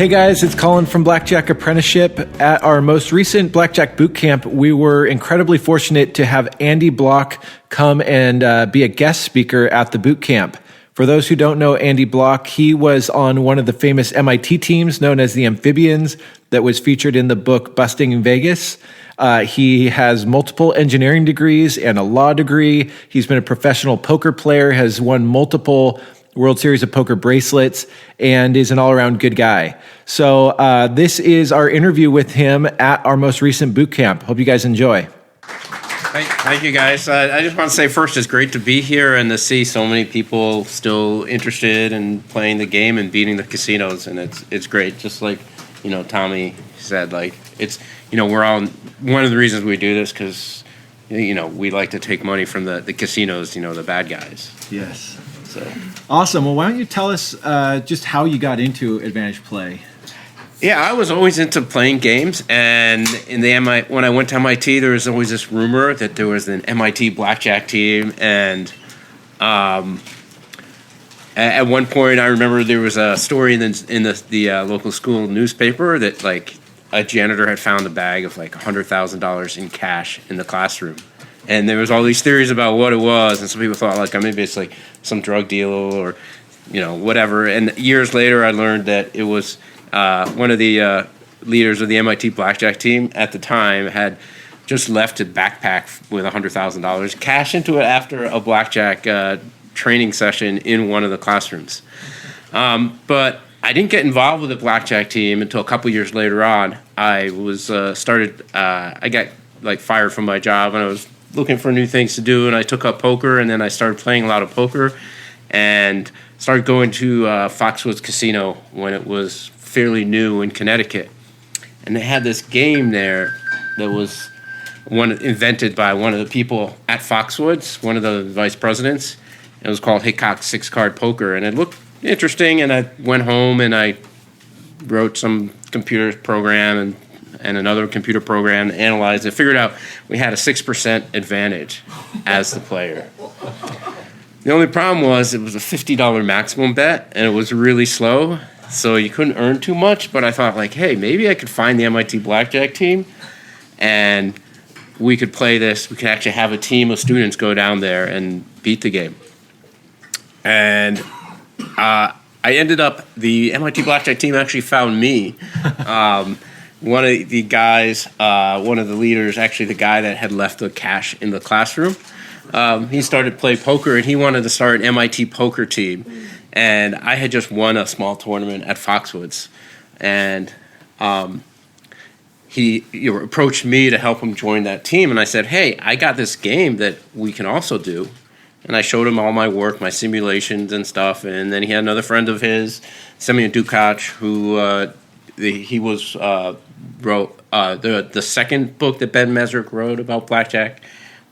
Hey guys, it's Colin from Blackjack Apprenticeship. At our most recent Blackjack Boot Camp, we were incredibly fortunate to have Andy Bloch come and be a guest speaker at the boot camp. For those who don't know Andy Bloch, he was on one of the famous MIT teams known as the Amphibians that was featured in the book Busting in Vegas. He has multiple engineering degrees and a law degree. He's been a professional poker player, has won multiple World Series of Poker bracelets, and is an all-around good guy. So this is our interview with him at our most recent boot camp. Hope you guys enjoy. Thank you, guys. I just want to say first, it's great to be here and to see so many people still interested in playing the game and beating the casinos, and it's great. Just like Tommy said, like we're all one of the reasons we do this because we like to take money from the casinos, the bad guys. Yes. So awesome. Well, why don't you tell us just how you got into Advantage Play? Yeah, I was always into playing games, and when I went to MIT, there was always this rumor that there was an MIT blackjack team, and at one point, I remember there was a story in the local school newspaper that like a janitor had found a bag of like $100,000 in cash in the classroom. And there was all these theories about what it was, and some people thought like maybe it's like some drug deal or whatever. And years later, I learned that it was one of the leaders of the MIT blackjack team at the time had just left a backpack with $100,000 cash into it after a blackjack training session in one of the classrooms. But I didn't get involved with the blackjack team until a couple years later on. I was I got like fired from my job, and I was looking for new things to do, and I took up poker, and then I started playing a lot of poker and started going to Foxwoods Casino when it was fairly new in Connecticut. And they had this game there that was invented by one of the people at Foxwoods, one of the vice presidents. It was called Hickok 6-Card Poker, and it looked interesting, and I went home and I wrote some computer program and another computer program to analyze it. Figured out we had a 6% advantage as the player. The only problem was it was a $50 maximum bet, and it was really slow, so you couldn't earn too much. But I thought, like, hey, maybe I could find the MIT blackjack team, and we could play this. We could actually have a team of students go down there and beat the game. And I ended up, the MIT blackjack team actually found me. One of the guys, one of the leaders, actually the guy that had left the cash in the classroom, he started to play poker, and he wanted to start an MIT poker team. And I had just won a small tournament at Foxwoods. And he approached me to help him join that team. And I said, hey, I got this game that we can also do. And I showed him all my work, my simulations and stuff. And then he had another friend of his, Semyon Dukac, who he wrote the second book that Ben Mesrick wrote about blackjack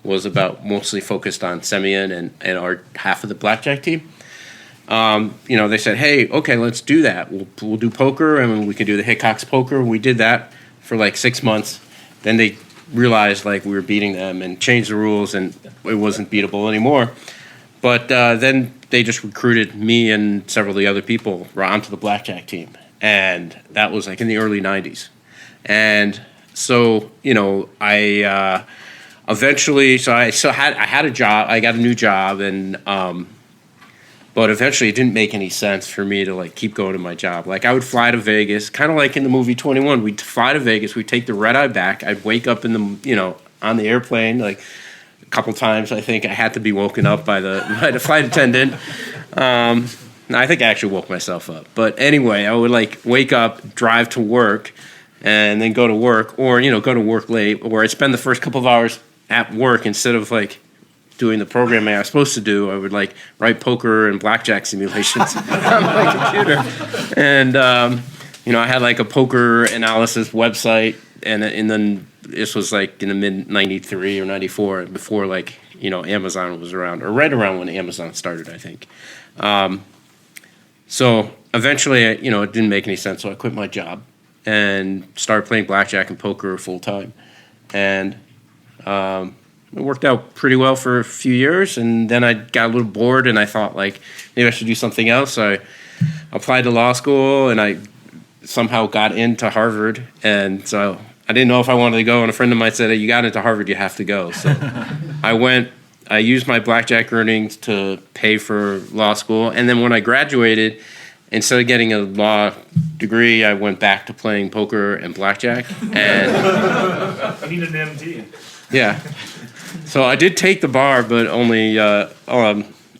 was about mostly focused on Semyon and our half of the blackjack team. They said, hey, okay, let's do that. We'll do poker, and we can do the Hickok's poker. We did that for like 6 months. Then they realized like we were beating them and changed the rules, and it wasn't beatable anymore. But then they just recruited me and several of the other people onto the blackjack team. And that was like in the early 90s. And so, I eventually, I had a job, I got a new job, and but eventually it didn't make any sense for me to like keep going to my job. Like I would fly to Vegas, kind of like in the movie 21, we'd fly to Vegas, we'd take the red eye back, I'd wake up in the, on the airplane, like a couple times I think I had to be woken up by the flight attendant. I think I actually woke myself up. But anyway, I would like wake up, drive to work, and then go to work, or, go to work late, or I'd spend the first couple of hours at work instead of like doing the programming I was supposed to do. I would like write poker and blackjack simulations on my computer. And, I had like a poker analysis website, and then this was like in the mid 93 or 94 before like, Amazon was around, or right around when Amazon started, I think. So eventually, it didn't make any sense, so I quit my job and started playing blackjack and poker full time. And it worked out pretty well for a few years, and then I got a little bored, and I thought, like, maybe I should do something else. So I applied to law school, and I somehow got into Harvard, and so I didn't know if I wanted to go, and a friend of mine said, hey, you got into Harvard, you have to go. So I went. I used my blackjack earnings to pay for law school, and then when I graduated, instead of getting a law degree, I went back to playing poker and blackjack. And I need an MD. yeah, so I did take the bar, but only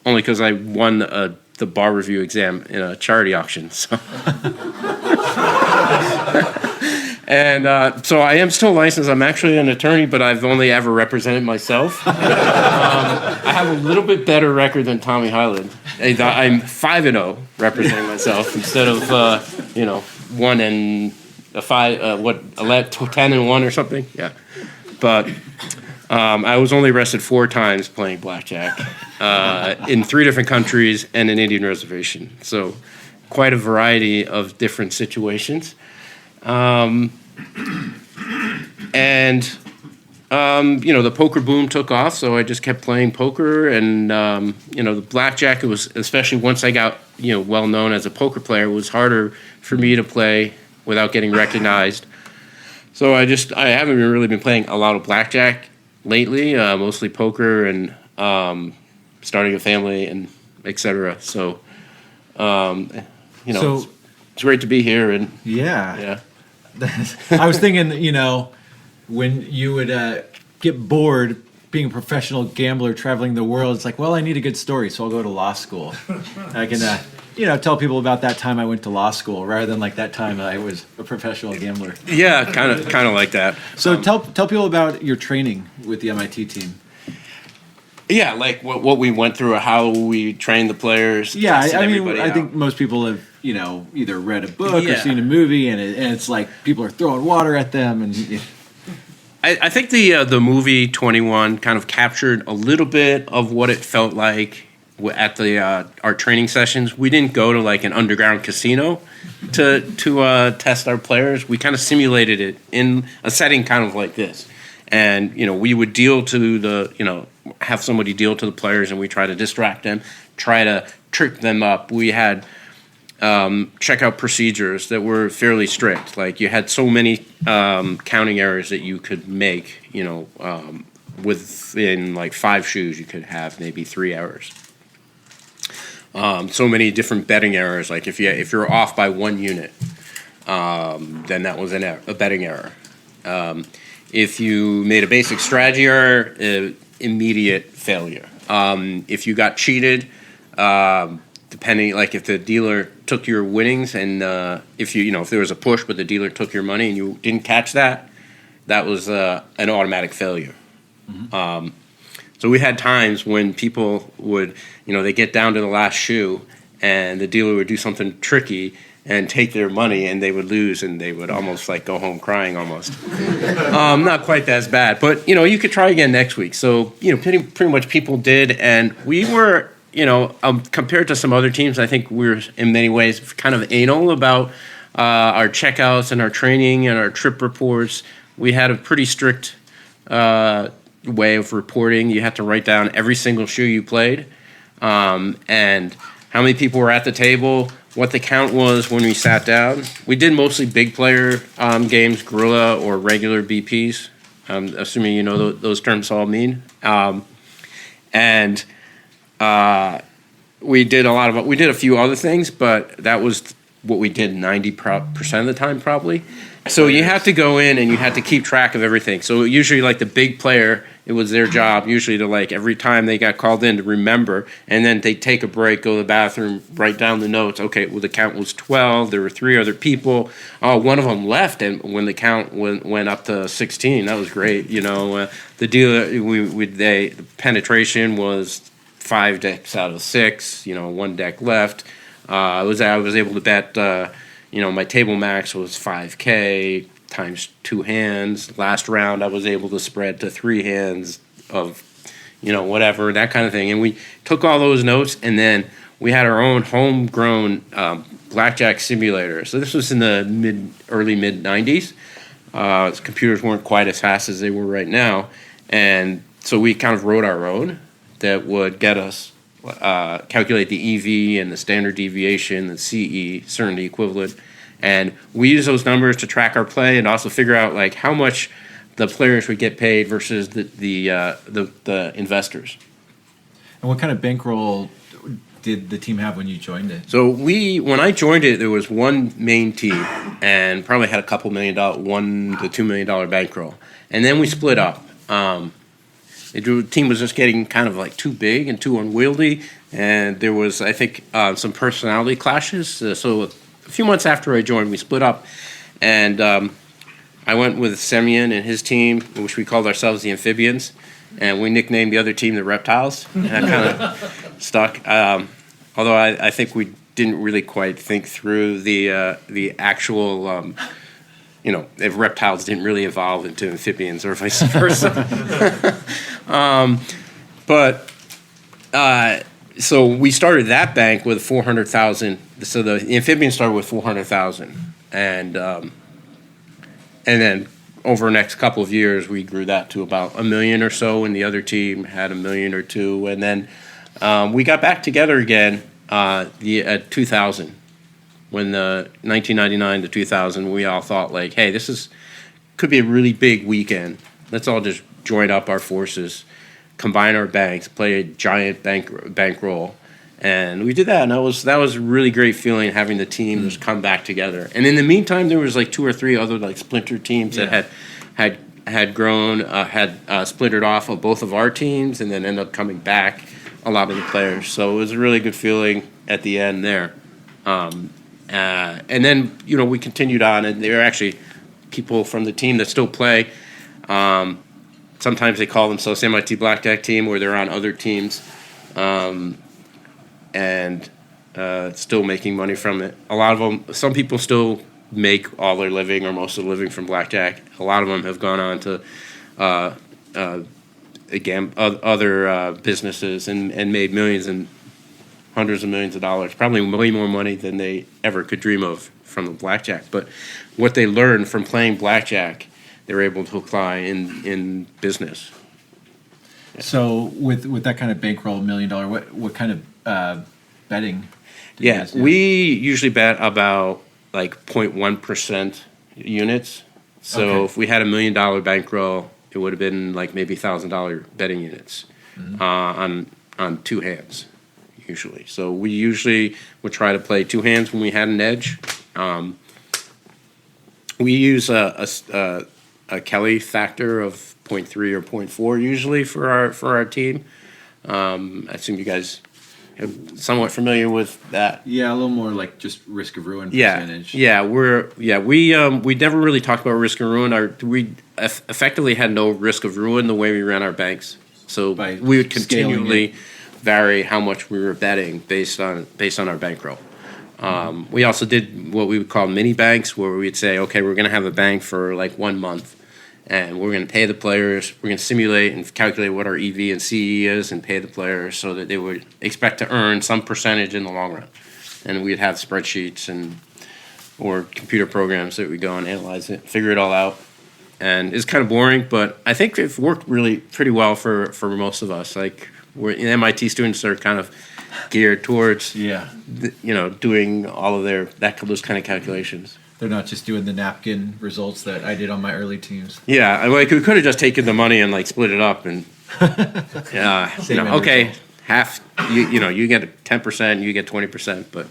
because I won the bar review exam in a charity auction. So. And so I am still licensed. I'm actually an attorney, but I've only ever represented myself. I have a little bit better record than Tommy Hyland. I'm 5-0 representing myself instead of 1 and 10 and 1 or something. Yeah, but I was only arrested 4 times playing blackjack in 3 different countries and an Indian reservation. So quite a variety of different situations. The poker boom took off, so I just kept playing poker, and the blackjack, it was, especially once I got well known as a poker player, it was harder for me to play without getting recognized. So I haven't really been playing a lot of blackjack lately, mostly poker and starting a family and etc. So it's great to be here, and yeah. I was thinking, when you would get bored being a professional gambler traveling the world, it's like, well, I need a good story, so I'll go to law school. I can, tell people about that time I went to law school rather than like that time I was a professional gambler. Yeah, kind of like that. So tell people about your training with the MIT team. Yeah, like what we went through, how we trained the players. Yeah, I think most people have either read a book or seen a movie, and it's like people are throwing water at them, and I think the movie 21 kind of captured a little bit of what it felt like at our training sessions. We didn't go to like an underground casino to test our players. We kind of simulated it in a setting kind of like this, and we would deal to have somebody deal to the players, and we try to distract them, try to trip them up. We had checkout procedures that were fairly strict. Like you had so many counting errors that you could make. Within like 5 shoes, you could have maybe 3 errors. So many different betting errors. Like if you're off by 1 unit, then that was a betting error. If you made a basic strategy error, immediate failure. If you got cheated, depending, like if the dealer took your winnings, and if there was a push but the dealer took your money and you didn't catch that was an automatic failure. Mm-hmm. So we had times when people would, they get down to the last shoe and the dealer would do something tricky and take their money, and they would lose, and they would almost like go home crying almost. Not quite as bad, but you could try again next week. So pretty much people did, and we were compared to some other teams, I think we're in many ways kind of anal about our checkouts and our training and our trip reports. We had a pretty strict way of reporting. You had to write down every single shoe you played, and how many people were at the table, what the count was when we sat down. We did mostly big player games, Gorilla or regular BPs. Assuming those terms all mean. We did a few other things, but that was what we did 90% of the time probably. So you have to go in and you have to keep track of everything. So usually like the big player, it was their job usually to like every time they got called in to remember, and then they take a break, go to the bathroom, write down the notes. Okay, well the count was 12. There were 3 other people. One of them left, and when the count went up to 16, that was great. The dealer, the penetration was 5 decks out of 6. 1 deck left. I was able to bet. My table max was 5K times 2 hands. Last round, I was able to spread to 3 hands of, whatever, that kind of thing. And we took all those notes, and then we had our own homegrown blackjack simulator. So this was in the early mid 90s. Computers weren't quite as fast as they were right now, and so we kind of wrote our own that would get us calculate the EV and the standard deviation, the CE, certainty equivalent, And we use those numbers to track our play and also figure out like how much the players would get paid versus the investors. And what kind of bankroll did the team have when you joined it? So when I joined it, there was one main team and probably had a couple $1 million, $1 to $2 million bankroll. And then we split up. The team was just getting kind of like too big and too unwieldy, and there was, I think, some personality clashes. So a few months after I joined, we split up, and I went with Semyon and his team, which we called ourselves the Amphibians, and we nicknamed the other team the Reptiles, and that kind of stuck. Although I think we didn't really quite think through the actual. If reptiles didn't really evolve into amphibians or vice versa. So we started that bank with 400,000. So the amphibians started with 400,000, and then over the next couple of years we grew that to about $1 million or so, and the other team had $1 million or $2 million, and then we got back together again at 2000. When the 1999 to 2000, we all thought like, hey, could be a really big weekend. Let's all just join up our forces, combine our banks, play a giant bankroll, and we did that. And that was a really great feeling having the team just come back together. And in the meantime, there was like 2 or 3 other like splinter teams that had grown, had splintered off of both of our teams, and then ended up coming back. A lot of the players. So it was a really good feeling at the end there. And then, we continued on, and there are actually people from the team that still play. Sometimes they call themselves MIT Blackjack team, or they're on other teams, and still making money from it. A lot of them, some people still make all their living or most of the living from blackjack. A lot of them have gone on to other businesses and made millions and hundreds of millions of dollars, probably way more money than they ever could dream of from the blackjack. But what they learned from playing blackjack, they were able to apply in business. Yeah. So with that kind of bankroll, $1 million, what kind of betting do you guys do? We usually bet about like 0.1% units. So if we had $1 million bankroll, it would have been like maybe $1,000 betting units on 2 hands. Usually. So we usually would try to play 2 hands when we had an edge. We use a Kelly factor of 0.3 or 0.4 usually for our team. I assume you guys are somewhat familiar with that. Yeah, a little more like just risk of ruin percentage. We never really talked about risk of ruin. We effectively had no risk of ruin the way we ran our banks. So we would continually vary how much we were betting based on our bankroll. We also did what we would call mini banks, where we'd say, okay, we're going to have a bank for like 1 month, and we're going to pay the players. We're going to simulate and calculate what our EV and CE is and pay the players so that they would expect to earn some percentage in the long run. And we'd have spreadsheets or computer programs that would go and analyze it, figure it all out. And it's kind of boring, but I think it's worked really pretty well for most of us. Like, MIT students are kind of geared towards, doing all of those kind of calculations. They're not just doing the napkin results that I did on my early teams. Yeah, like we could have just taken the money and like split it up and, half. You get 10%, you get 20%, but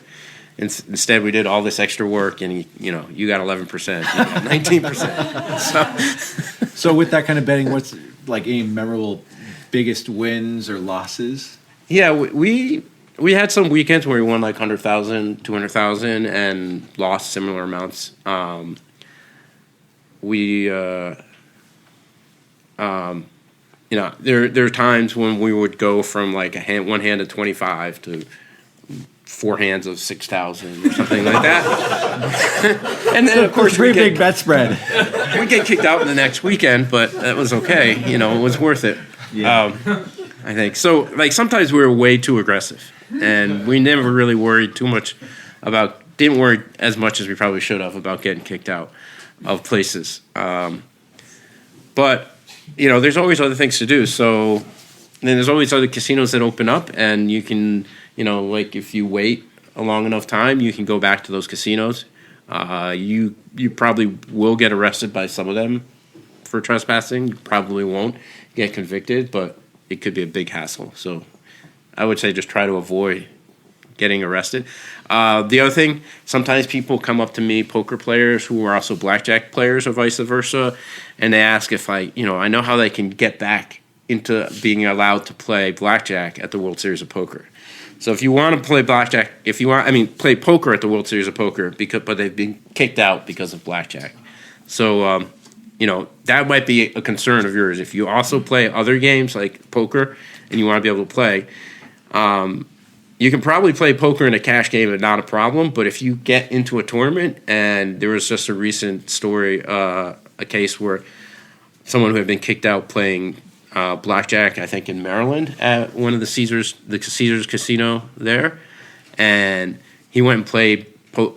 instead we did all this extra work, and you got 11%, you got 19%. So with that kind of betting, what's like any memorable biggest wins or losses? Yeah, we had some weekends where we won like 100,000, 200,000, and lost similar amounts. There are times when we would go from like one hand of 25 to 4 hands of 6,000 or something like that. And then of course pretty big bet spread. We get kicked out in the next weekend, but that was okay. It was worth it. Yeah. I think so. Like sometimes we were way too aggressive, and we never really worried too much didn't worry as much as we probably should have about getting kicked out of places. But there's always other things to do. So then there's always other casinos that open up, and you can, like if you wait a long enough time, you can go back to those casinos. You probably will get arrested by some of them for trespassing. You probably won't get convicted, but it could be a big hassle. So I would say just try to avoid getting arrested. The other thing, sometimes people come up to me, poker players who are also blackjack players or vice versa, and they ask if I know how they can get back into being allowed to play blackjack at the World Series of Poker. So if you want to play blackjack, play poker at the World Series of Poker, but they've been kicked out because of blackjack. So, that might be a concern of yours. If you also play other games like poker and you want to be able to play, you can probably play poker in a cash game and not a problem. But if you get into a tournament, and there was just a recent story, a case where someone who had been kicked out playing blackjack, I think in Maryland, at one of the Caesars casino there, and he went and played,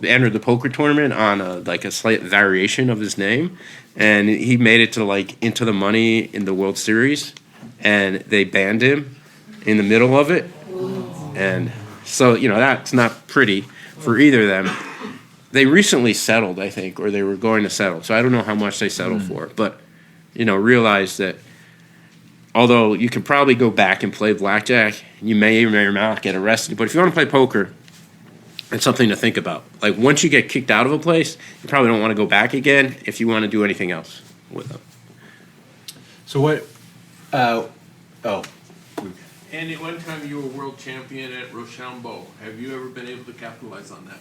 entered the poker tournament on a slight variation of his name, and he made it to into the money in the World Series, and they banned him in the middle of it, and so that's not pretty for either of them. They recently settled, I think, or they were going to settle, so I don't know how much they settled for, but realize that although you can probably go back and play blackjack, you may or may not get arrested. But if you want to play poker, it's something to think about. Like, once you get kicked out of a place, you probably don't want to go back again if you want to do anything else with them. So what? Andy, one time you were world champion at Rochambeau. Have you ever been able to capitalize on that?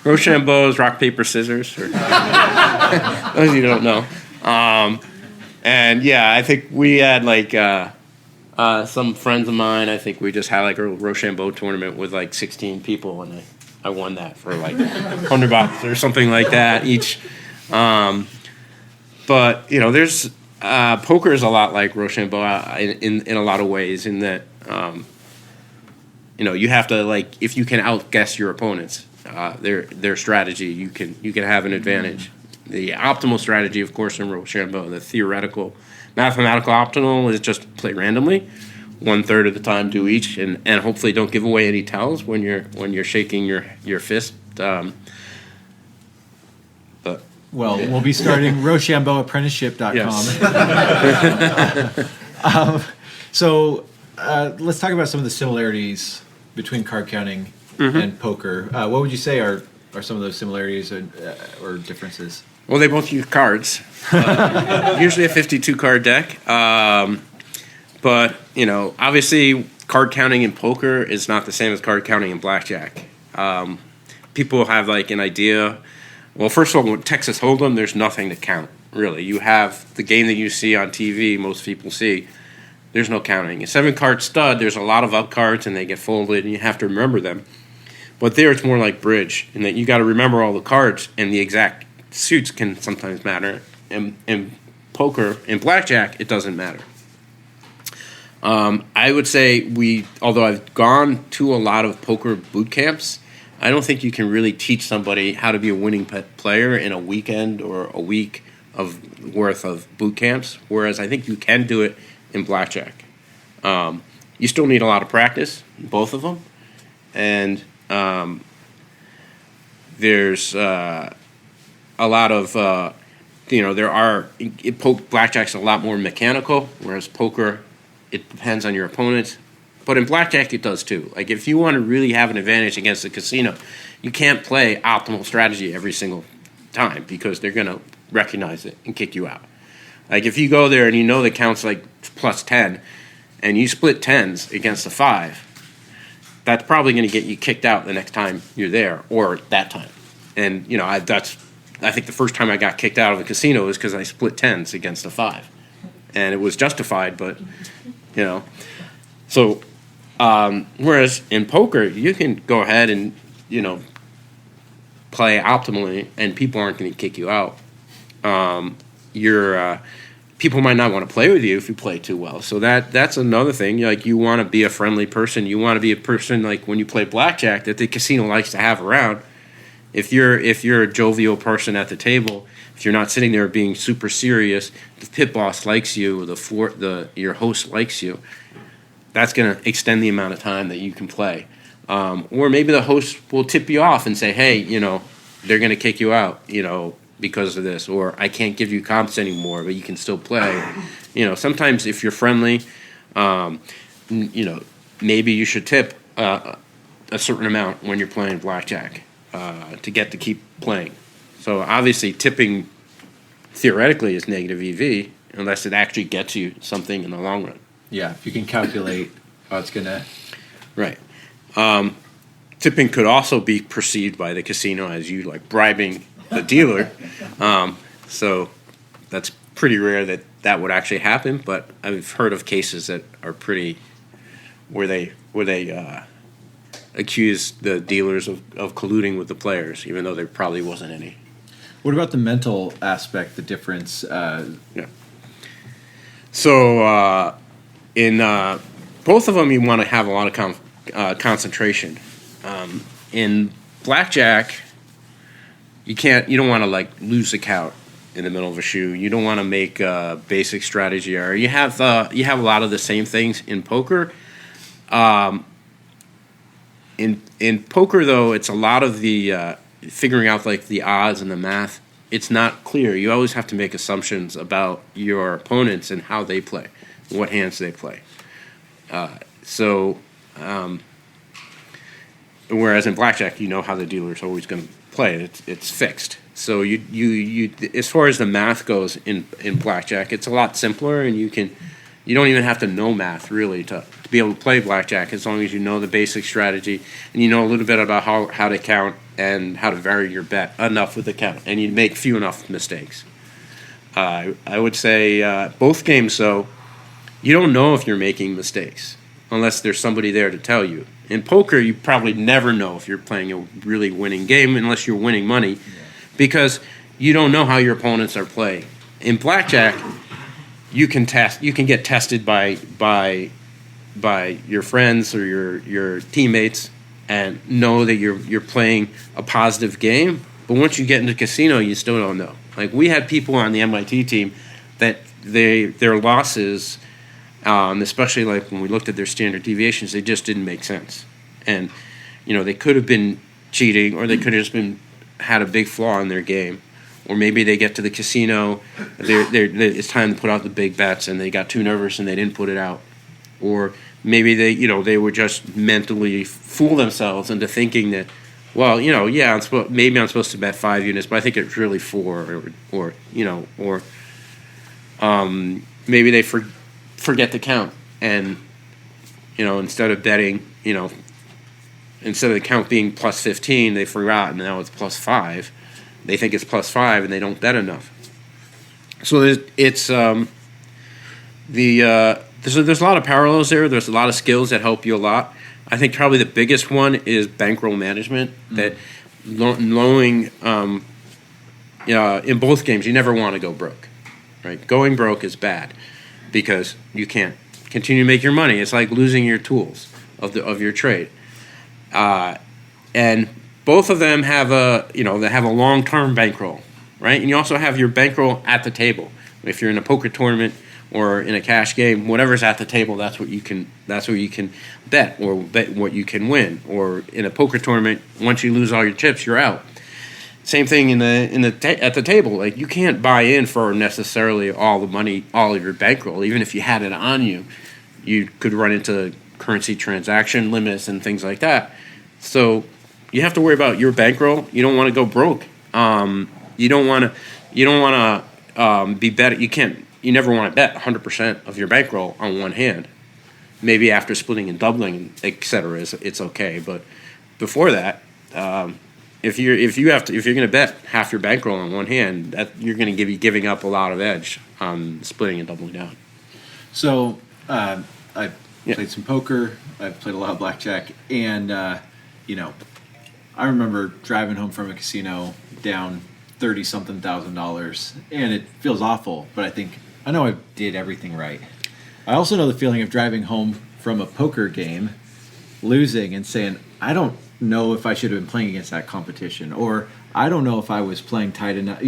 Rochambeau is rock, paper, scissors. For those of you who don't know. And yeah, I think we had some friends of mine. I think we just had a Rochambeau tournament with 16 people, and I won that for $100 or something like that each. But there's poker is a lot like Rochambeau in a lot of ways. In that you have to if you can outguess your opponents, their strategy, you can have an advantage. The optimal strategy, of course, in Rochambeau, the theoretical, mathematical optimal is just play randomly, 1/3 of the time do each, and hopefully don't give away any tells when you're shaking your fist. But we'll be starting RochambeauApprenticeship.com. Yes. So let's talk about some of the similarities between card counting and poker. What would you say are some of those similarities or differences? Well, they both use cards, usually a 52-card deck. But, obviously card counting in poker is not the same as card counting in blackjack. People have an idea. Well, first of all, with Texas Hold'em, there's nothing to count, really. You have the game that you see on TV, most people see. There's no counting. A 7-card stud, there's a lot of up cards, and they get folded, and you have to remember them. But there it's more like bridge, in that you got to remember all the cards, and the exact suits can sometimes matter. In poker, in blackjack, it doesn't matter. I would say although I've gone to a lot of poker boot camps, I don't think you can really teach somebody how to be a winning player in a weekend or a week worth of boot camps, whereas I think you can do it in blackjack. You still need a lot of practice, both of them, and there's a lot of blackjack's a lot more mechanical, whereas poker, it depends on your opponent. But in blackjack, it does too. If you want to really have an advantage against the casino, you can't play optimal strategy every single time because they're going to recognize it and kick you out. If you go there and you know the count's plus 10, and you split 10s against a 5, that's probably going to get you kicked out the next time you're there or that time. And I think the first time I got kicked out of a casino was because I split 10s against a 5, and it was justified. But so whereas in poker you can go ahead and play optimally, and people aren't going to kick you out. People might not want to play with you if you play too well. So that's another thing. You want to be a friendly person. You want to be a person when you play blackjack that the casino likes to have around. If you're a jovial person at the table, if you're not sitting there being super serious, the pit boss likes you, your host likes you, that's going to extend the amount of time that you can play. Or maybe the host will tip you off and say, hey, they're going to kick you out, because of this, or I can't give you comps anymore, but you can still play. Sometimes if you're friendly, maybe you should tip a certain amount when you're playing blackjack to get to keep playing. So obviously tipping theoretically is negative EV unless it actually gets you something in the long run. Yeah, if you can calculate how it's going to... Right. Tipping could also be perceived by the casino as you bribing the dealer. So that's pretty rare that would actually happen, but I've heard of cases that are pretty where they accuse the dealers of colluding with the players, even though there probably wasn't any. What about the mental aspect, the difference? Yeah. So in both of them, you want to have a lot of concentration. In blackjack, you don't want to lose the count in the middle of a shoe. You don't want to make a basic strategy error. You have a lot of the same things in poker. In poker, though, it's a lot of the figuring out the odds and the math. It's not clear. You always have to make assumptions about your opponents and how they play, what hands they play. Whereas in blackjack, you know how the dealer's always going to play. It's fixed. So you as far as the math goes in blackjack, it's a lot simpler, and you don't even have to know math really to be able to play blackjack, as long as you know the basic strategy and you know a little bit about how to count and how to vary your bet enough with the count, and you make few enough mistakes. I would say both games, though, you don't know if you're making mistakes unless there's somebody there to tell you. In poker, you probably never know if you're playing a really winning game unless you're winning money, because you don't know how your opponents are playing. In blackjack, you can get tested by your friends or your teammates and know that you're playing a positive game. But once you get into casino, you still don't know. We had people on the MIT team that their losses, especially when we looked at their standard deviations, they just didn't make sense. And they could have been cheating, or they could have just had a big flaw in their game. Or maybe they get to the casino, it's time to put out the big bets, and they got too nervous and they didn't put it out. Or maybe they would just mentally fool themselves into thinking that, well, maybe I'm supposed to bet 5 units, but I think it's really 4, or maybe they forget to count, and instead of betting, instead of the count being plus 15, they forgot, and now it's plus 5. They think it's plus 5, and they don't bet enough. So there's a lot of parallels there. There's a lot of skills that help you a lot. I think probably the biggest one is bankroll management. That knowing, in both games, you never want to go broke. Right? Going broke is bad because you can't continue to make your money. It's like losing your tools of your trade. And both of them have a long-term bankroll, right? And you also have your bankroll at the table. If you're in a poker tournament or in a cash game, whatever's at the table, that's what you can bet, or bet what you can win. Or in a poker tournament, once you lose all your chips, you're out. Same thing at the table. You can't buy in for necessarily all the money, all of your bankroll. Even if you had it on you, you could run into currency transaction limits and things like that. So you have to worry about your bankroll. You don't want to go broke. You don't want to be bet. You never want to bet 100% of your bankroll on one hand. Maybe after splitting and doubling, etc., it's okay. But before that, if you're going to bet half your bankroll on one hand, you're going to be giving up a lot of edge on splitting and doubling down. So I played some poker. I've played a lot of blackjack, and I remember driving home from a casino down $30-something thousand, and it feels awful, but I know I did everything right. I also know the feeling of driving home from a poker game, losing, and saying, I don't know if I should have been playing against that competition, or I don't know if I was playing tight enough,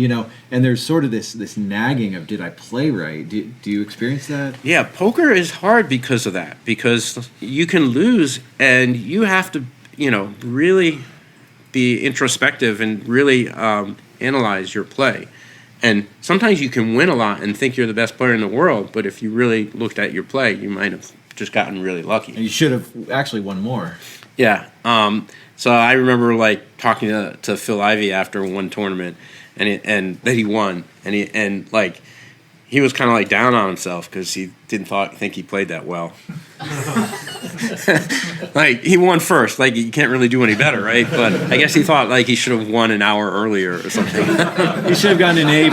and there's sort of this nagging of, did I play right? Do you experience that? Yeah, poker is hard because of that, because you can lose, and you have to, really be introspective and really analyze your play. And sometimes you can win a lot and think you're the best player in the world, but if you really looked at your play, you might have just gotten really lucky. And you should have actually won more. Yeah. So I remember like talking to Phil Ivey after one tournament, and that he won, and like he was kind of like down on himself because he didn't think he played that well. Like he won first, like you can't really do any better, right? But I guess he thought like he should have won an hour earlier or something. He should have gotten an A++.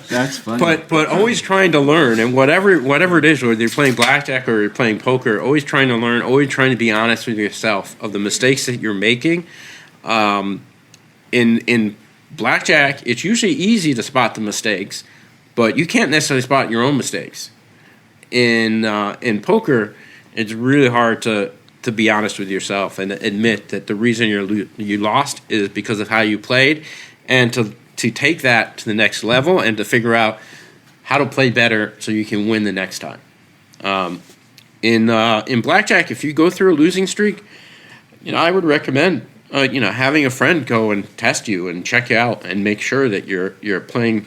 That's funny. But always trying to learn, and whatever it is, whether you're playing blackjack or you're playing poker, always trying to learn, always trying to be honest with yourself of the mistakes that you're making. In blackjack, it's usually easy to spot the mistakes, but you can't necessarily spot your own mistakes. In poker, it's really hard to be honest with yourself and admit that the reason you lost is because of how you played, and to take that to the next level and to figure out how to play better so you can win the next time. In blackjack, if you go through a losing streak, I would recommend having a friend go and test you and check you out and make sure that you're playing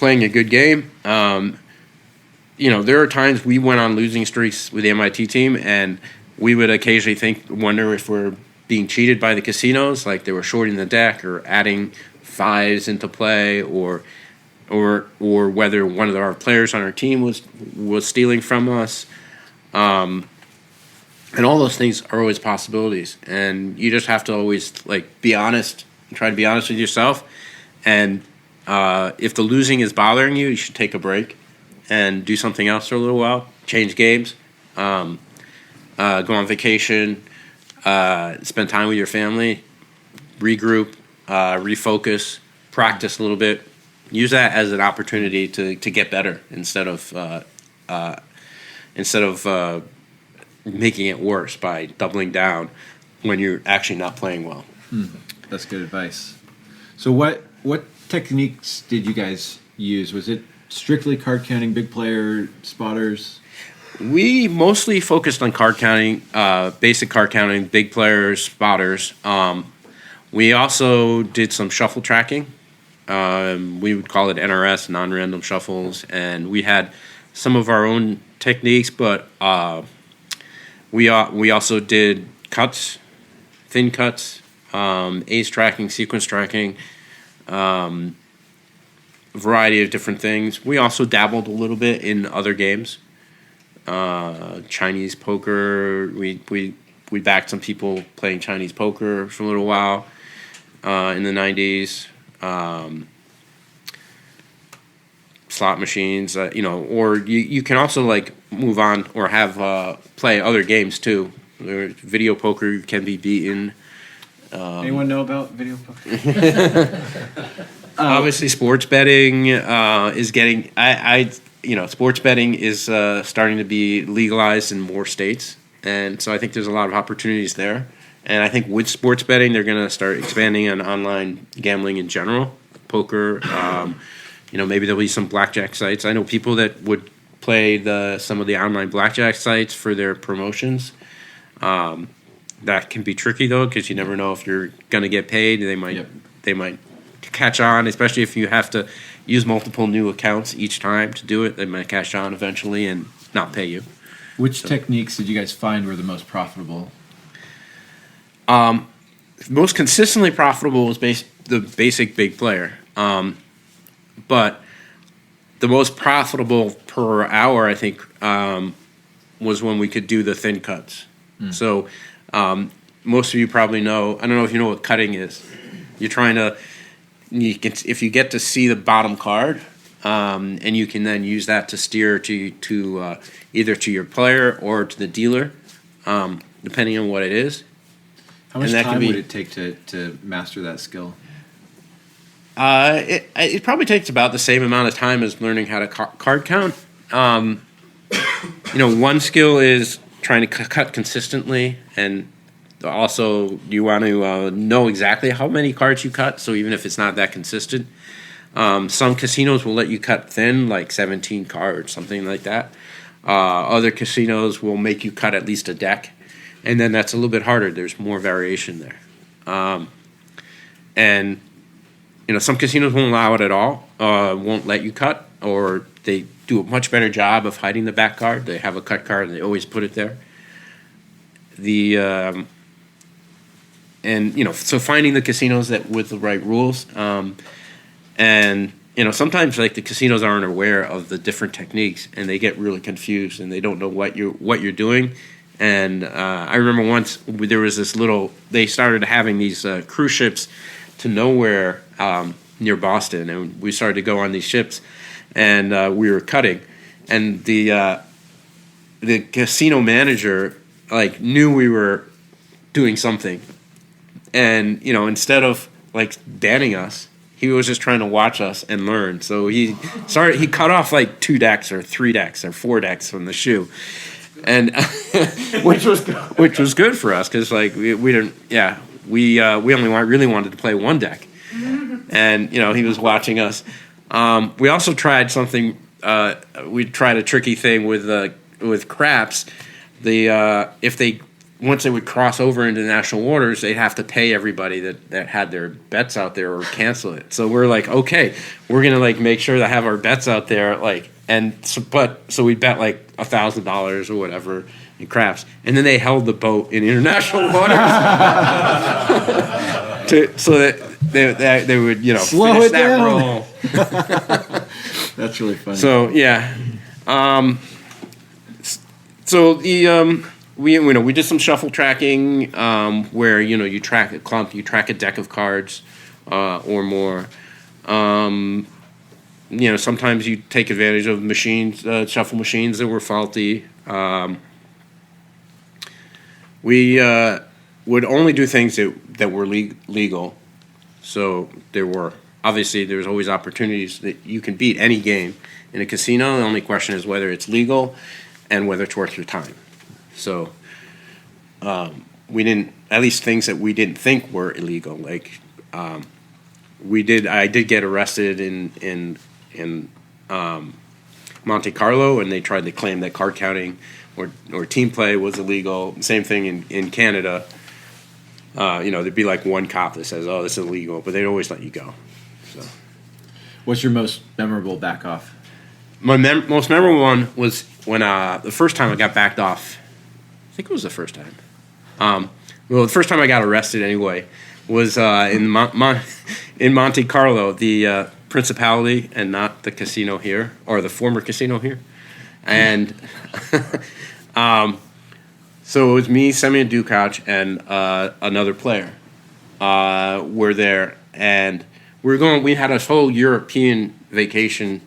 a good game. There are times we went on losing streaks with the MIT team, and we would occasionally wonder if we're being cheated by the casinos, like they were shorting the deck or adding fives into play, or whether one of our players on our team was stealing from us. And all those things are always possibilities, and you just have to always be honest and try to be honest with yourself. And if the losing is bothering you, you should take a break and do something else for a little while. Change games, go on vacation, spend time with your family, regroup, refocus, practice a little bit. Use that as an opportunity to get better instead of making it worse by doubling down when you're actually not playing well. That's good advice. So what techniques did you guys use? Was it strictly card counting, big player, spotters? We mostly focused on card counting, basic card counting, big players, spotters. We also did some shuffle tracking. We would call it NRS, non-random shuffles, and we had some of our own techniques, but we also did cuts, thin cuts, ace tracking, sequence tracking, a variety of different things. We also dabbled a little bit in other games. Chinese poker, we backed some people playing Chinese poker for a little while in the 90s. Slot machines, or you can also move on or have play other games too. Video poker can be beaten. Anyone know about video poker? Obviously, sports betting is getting. Sports betting is starting to be legalized in more states, and so I think there's a lot of opportunities there. And I think with sports betting, they're going to start expanding on online gambling in general, poker. Maybe there'll be some blackjack sites. I know people that would play some of the online blackjack sites for their promotions. That can be tricky though, because you never know if you're going to get paid. They might catch on, especially if you have to use multiple new accounts each time to do it. They might catch on eventually and not pay you. Which techniques did you guys find were the most profitable? Most consistently profitable was the basic big player. But the most profitable per hour, I think, was when we could do the thin cuts. So most of you probably know. I don't know if you know what cutting is. You're trying to. If you get to see the bottom card, and you can then use that to steer to either to your player or to the dealer, depending on what it is. How much time would it take to master that skill? It probably takes about the same amount of time as learning how to card count. One skill is trying to cut consistently, and also you want to know exactly how many cards you cut, so even if it's not that consistent. Some casinos will let you cut thin, like 17 cards, something like that. Other casinos will make you cut at least a deck. And then that's a little bit harder. There's more variation there. And, some casinos won't allow it at all, won't let you cut, or they do a much better job of hiding the back card. They have a cut card, and they always put it there. So finding the casinos that with the right rules, and sometimes like the casinos aren't aware of the different techniques, and they get really confused, and they don't know what you're doing. And I remember once there was they started having these cruise ships to nowhere near Boston, and we started to go on these ships, and we were cutting, and the casino manager like knew we were doing something, and instead of like banning us, he was just trying to watch us and learn. So he cut off like 2 decks or 3 decks or 4 decks from the shoe, and which was good for us because like we only really wanted to play 1 deck, and he was watching us. We also tried something. We tried a tricky thing with craps. Once they would cross over into national waters, they'd have to pay everybody that had their bets out there or cancel it. So we're like, okay, we're gonna like make sure to have our bets out there, like, so we bet like $1,000 or whatever in craps, and then they held the boat in international waters so that they would slow finish it that down. roll. That's really funny. So yeah, we did some shuffle tracking where you track a clump, you track a deck of cards or more. Sometimes you take advantage of machines, shuffle machines that were faulty. We would only do things that were legal. So there was always opportunities that you can beat any game in a casino. The only question is whether it's legal and whether it's worth your time. So we didn't, at least things that we didn't think were illegal. Like I did get arrested in Monte Carlo, and they tried to claim that card counting or team play was illegal. Same thing in Canada. There'd be like one cop that says, "Oh, this is illegal," but they'd always let you go. So, what's your most memorable back off? My most memorable one was when the first time I got backed off. I think it was the first time. The first time I got arrested anyway was in Monte Carlo, the Principality, and not the casino here, or the former casino here. And so it was me, Semyon Dukac, and another player were there, and we had a whole European vacation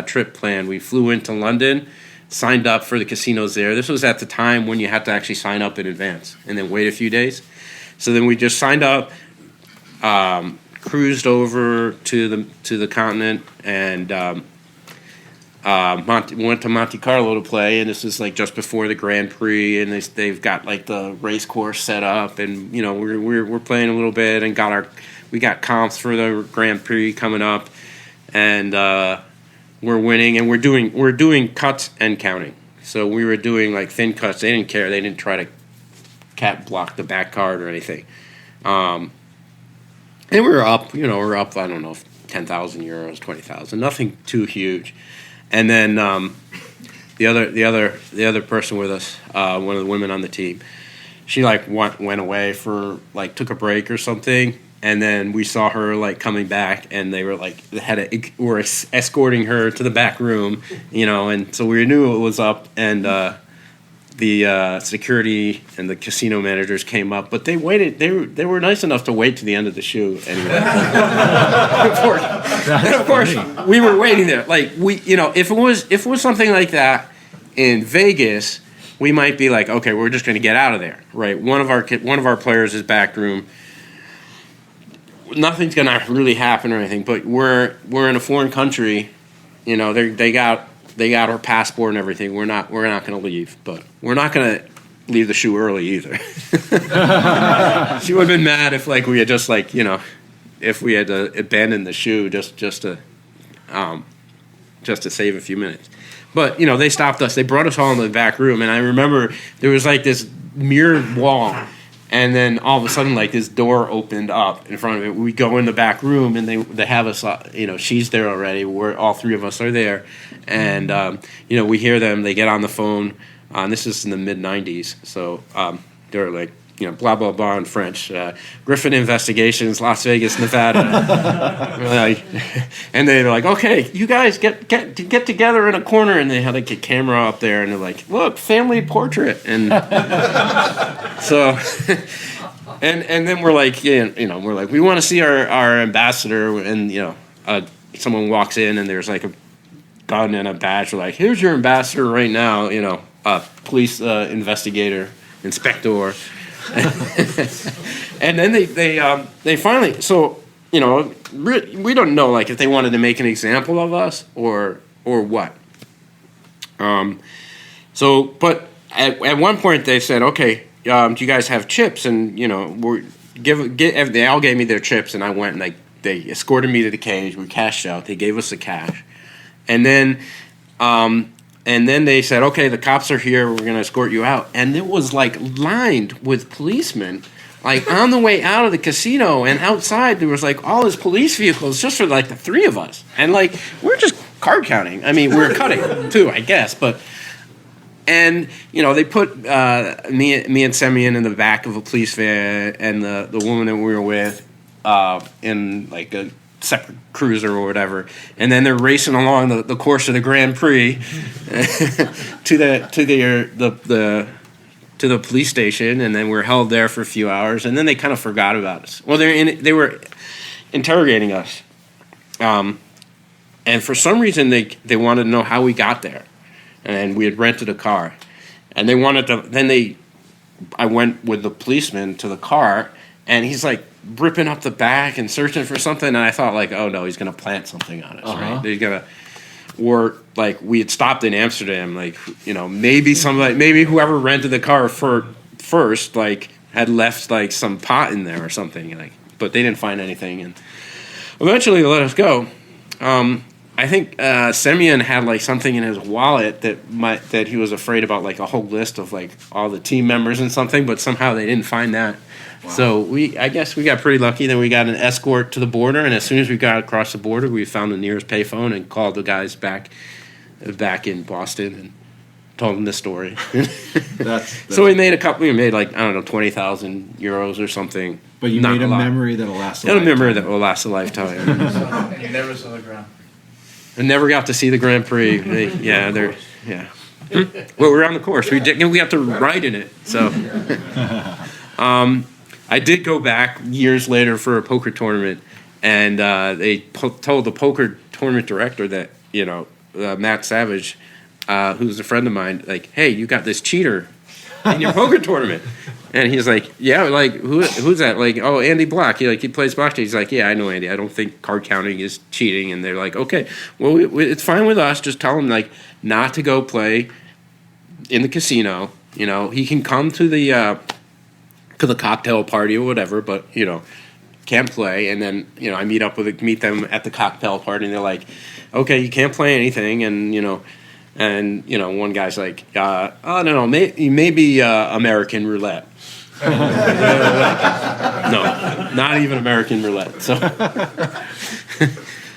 trip planned. We flew into London, signed up for the casinos there. This was at the time when you had to actually sign up in advance and then wait a few days. So then we just signed up, cruised over to the continent, and went to Monte Carlo to play. And this is like just before the Grand Prix, and they've got like the race course set up, and we're playing a little bit, and we got comps for the Grand Prix coming up, and we're winning, and we're doing cuts and counting. So we were doing like thin cuts. They didn't care. They didn't try to cat block the back card or anything. And we were up. We're up. I don't know, 10,000 euros, 20,000. Nothing too huge. And then the other person with us, one of the women on the team, she like went away for like took a break or something. And then we saw her like coming back, and they were like were escorting her to the back room, and so we knew it was up. And the security and the casino managers came up, but they waited. They were nice enough to wait to the end of the show anyway. Of course, we were waiting there. Like if it was something like that in Vegas, we might be like, okay, we're just going to get out of there, right? One of our players is back room. Nothing's gonna really happen or anything, but we're in a foreign country, they got our passport and everything. We're not gonna leave, but we're not gonna leave the shoe early either. She would have been mad if like we had just like if we had to abandon the shoe just to save a few minutes. But they stopped us. They brought us all in the back room, and I remember there was like this mirrored wall. And then all of a sudden, like, this door opened up in front of it. We go in the back room, and they have us, she's there already. All three of us are there. And, we hear them. They get on the phone. And this is in the mid-'90s. So they're like, blah, blah, blah in French. Griffin Investigations, Las Vegas, Nevada. And they're like, okay, you guys get together in a corner. And they had like a camera up there. And they're like, look, family portrait. And so, and then we're like, we want to see our ambassador. And, someone walks in and there's like a gun and a badge. We're like, here's your ambassador right now, police investigator, inspector. And then they finally, so we don't know like if they wanted to make an example of us or what. But at one point they said, okay, do you guys have chips? And they all gave me their chips, and I went and they escorted me to the cage. We cashed out. They gave us the cash, and then they said, okay, the cops are here. We're going to escort you out. And it was, like, lined with policemen, like, on the way out of the casino. And outside, there was, like, all his police vehicles just for, like, the three of us. And, like, we're just card counting. I mean, we're cutting, too, I guess. And, they put me and Semyon in the back of a police van and the woman that we were with in, like, a separate cruiser or whatever, and then they're racing along the course of the Grand Prix to the police station, and then we're held there for a few hours, and then they kind of forgot about us. Well, they were interrogating us, and for some reason they wanted to know how we got there, and we had rented a car, and they wanted to. Then I went with the policeman to the car, and he's like ripping up the back and searching for something, and I thought like, oh no, he's gonna plant something on us, right? He's gonna, or like we had stopped in Amsterdam, like maybe whoever rented the car first like had left like some pot in there or something, like, but they didn't find anything, and eventually they let us go. I think Semyon had like something in his wallet that he was afraid about, like a whole list of like all the team members and something, but somehow they didn't find that. Wow. So I guess we got pretty lucky. Then we got an escort to the border, and as soon as we got across the border, we found the nearest payphone and called the guys back in Boston and told them the story. So we made like, I don't know, 20,000 euros or something. But you made a memory that'll last a lifetime. A memory that will last a lifetime. And you never saw the ground. I never got to see the Grand Prix. Well, we're on the course. We got to ride in it. So, I did go back years later for a poker tournament, and they told the poker tournament director that Matt Savage, who's a friend of mine, like, hey, you got this cheater in your poker tournament. And he's like, yeah, like, who's that? Like, oh, Andy Bloch. He plays blackjack. He's like, yeah, I know Andy. I don't think card counting is cheating. And they're like, okay, well, it's fine with us. Just tell him, like, not to go play in the casino. He can come to the cocktail party or whatever, but, can't play. And then, I meet them at the cocktail party, and they're like, okay, you can't play anything. And, one guy's like, oh, no, maybe American roulette. No, not even American roulette.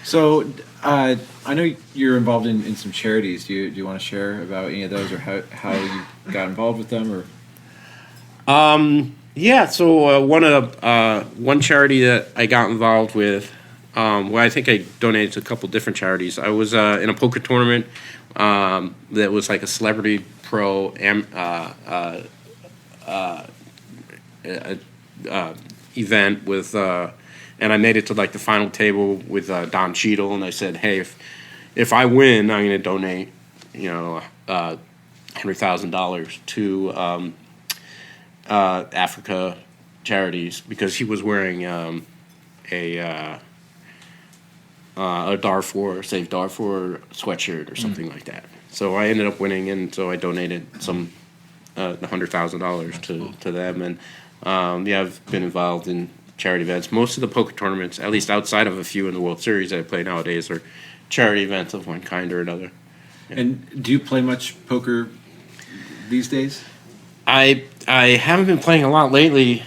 So I know you're involved in some charities. Do you want to share about any of those, or how you got involved with them, or? Yeah. So one charity that I got involved with, I think I donated to a couple different charities. I was in a poker tournament that was like a celebrity pro event with, and I made it to like the final table with Don Cheadle, and I said, hey, if I win, I'm going to donate, $100,000 to Africa charities, because he was wearing a Darfur Save Darfur sweatshirt or something like that. So I ended up winning, and so I donated some $100,000 to them, and I've been involved in charity events. Most of the poker tournaments, at least outside of a few in the World Series that I play nowadays, are charity events of one kind or another. Yeah. And do you play much poker these days? I I haven't been playing a lot lately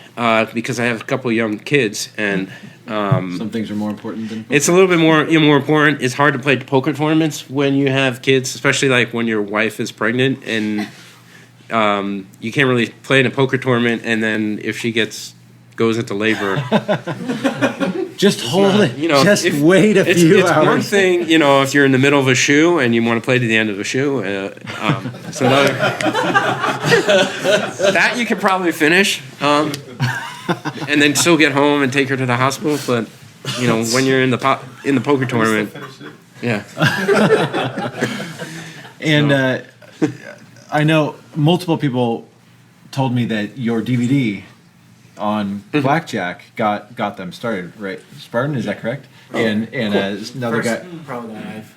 because I have a couple of young kids, and Some things are more important than it's a little bit more important. It's hard to play poker tournaments when you have kids, especially like when your wife is pregnant, and you can't really play in a poker tournament. And then if she goes into labor, just hold it. Just if- wait a few it's hours. one thing, if you're in the middle of a shoe and you want to play to the end of a shoe. It's another that you can probably finish, and then still get home and take her to the hospital. But when you're in the poker tournament, yeah. And I know multiple people told me that your DVD on Blackjack got them started, right? Spartan, is that correct? And another First guy. pro that I've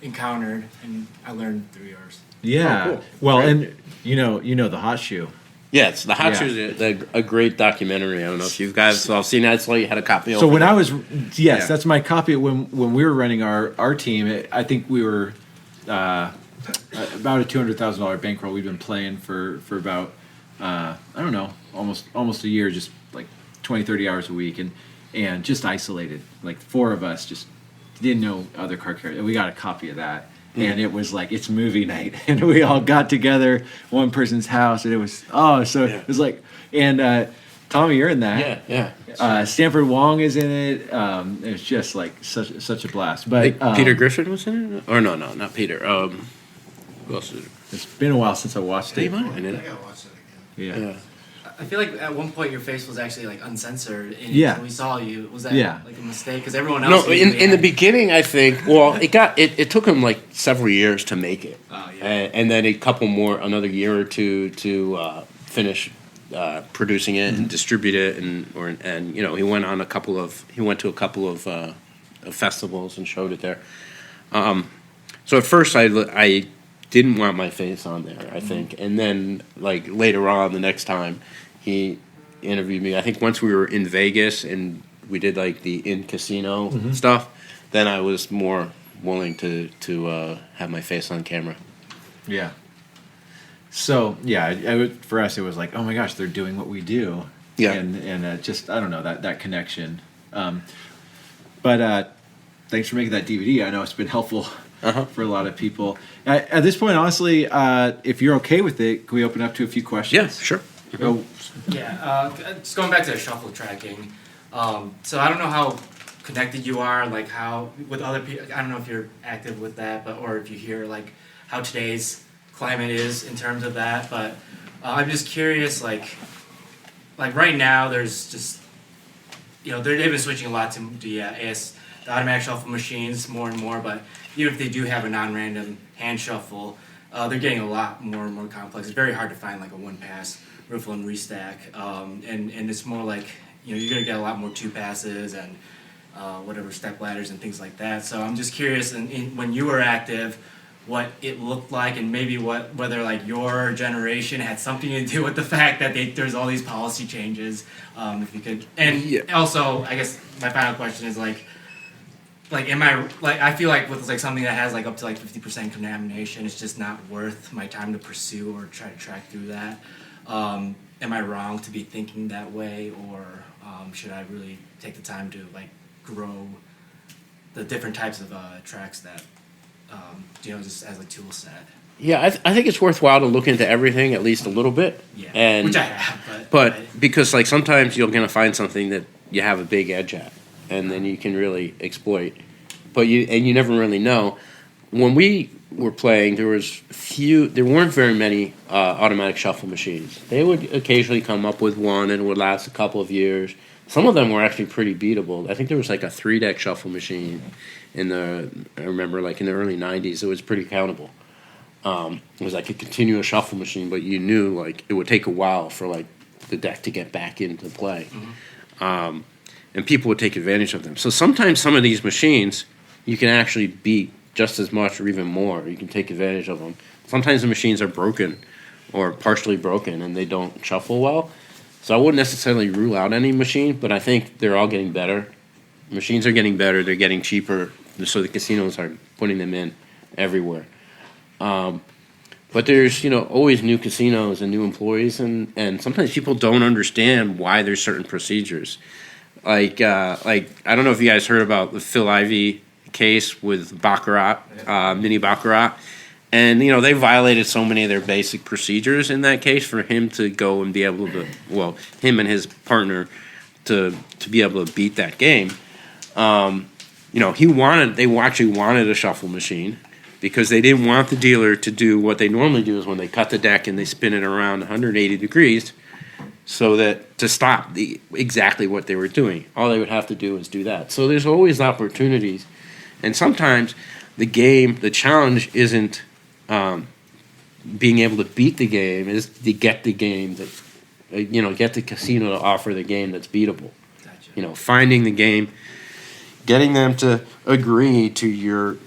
encountered, and I learned through yours. Yeah. Oh, cool. Well, Great. and you know the hot shoe. Yeah, it's the Hot Yeah. Shoes is a great documentary. I don't know if you guys have seen that. So you had a copy. So when I was Yeah. that's my copy. When we were running our team, I think we were about a $200,000 bankroll. We've been playing for about I don't know, almost a year, just like 20, 30 hours a week, and just isolated. Like four of us just didn't know other card carriers. We got a copy of that. And it was like, it's movie night, and we all got together one person's house, and it was it was like, and Tommy, you're in that. yeah. Stanford Wong is in it. It's just like such a blast. But I think Peter Griffin was in it, or no, not Peter. Who else is it? it's been a while since I watched He it. might have been in I it. gotta watch that again. Yeah. Yeah. I feel like at one point your face was actually like uncensored, and Yeah. when we saw you. Was that Yeah. like a mistake? Because everyone No, else. in usually the had- beginning, I think. Well, it took him like several years to make it, Oh, yeah. and then another year or two to finish producing it and distribute it, and he went to a couple of festivals and showed it there. So at first, I didn't want my face on there, I think, and then like later on the next time, he interviewed me. I think once we were in Vegas and we did like the in casino stuff, then I was more willing to have my face on camera. Yeah. So yeah, for us it was like, oh my gosh, they're doing what we do. Yeah. And just I don't know that connection. But thanks for making that DVD. I know it's been helpful for a lot of people. At this point, honestly, if you're okay with it, can we open up to a few questions? Yeah, sure. Oh, Yeah, just going back to the shuffle tracking. So I don't know how connected you are, like how with other people. I don't know if you're active with that, or if you hear like how today's climate is in terms of that. But I'm just curious, like right now, there's just they've been switching a lot to the automatic shuffle machines more and more. But even if they do have a non-random hand shuffle, they're getting a lot more and more complex. It's very hard to find like a one-pass riffle and restack, and it's more like you're gonna get a lot more two passes and whatever step ladders and things like that. So I'm just curious, when you were active, what it looked like, and maybe whether like your generation had something to do with the fact that there's all these policy changes. If you could, and also I guess my final question is like am I I feel like with like something that has like up to like 50% contamination, it's just not worth my time to pursue or try to track through that. Am I wrong to be thinking that way, or should I really take the time to like grow the different types of tracks that just as a tool set? Yeah, I think it's worthwhile to look into everything at least a little bit. Yeah, and which I have, but because like sometimes you're gonna find something that you have a big edge at, and then you can really exploit. But you never really know. When we were playing, there weren't very many automatic shuffle machines. They would occasionally come up with one, and it would last a couple of years. Some of them were actually pretty beatable. I think there was like a 3-deck shuffle machine I remember like in the early 90s. It was pretty countable. It was like a continuous shuffle machine, but you knew like it would take a while for like the deck to get back into play. And people would take advantage of them. So sometimes some of these machines you can actually beat just as much or even more. You can take advantage of them. Sometimes the machines are broken or partially broken and they don't shuffle well. So I wouldn't necessarily rule out any machine, but I think they're all getting better. Machines are getting better. They're getting cheaper. So the casinos are putting them in everywhere. But there's, always new casinos and new employees, and sometimes people don't understand why there's certain procedures. Like I don't know if you guys heard about the Phil Ivey case with Baccarat, mini Baccarat. And, they violated so many of their basic procedures in that case for him to go and be able to, him and his partner to be able to beat that game. They actually wanted a shuffle machine because they didn't want the dealer to do what they normally do is when they cut the deck and they spin it around 180 degrees so that to stop exactly what they were doing. All they would have to do is do that. So there's always opportunities. And sometimes the challenge isn't being able to beat the game, is to get the game that, get the casino to offer the game that's beatable. Gotcha. Finding the game, getting them to agree to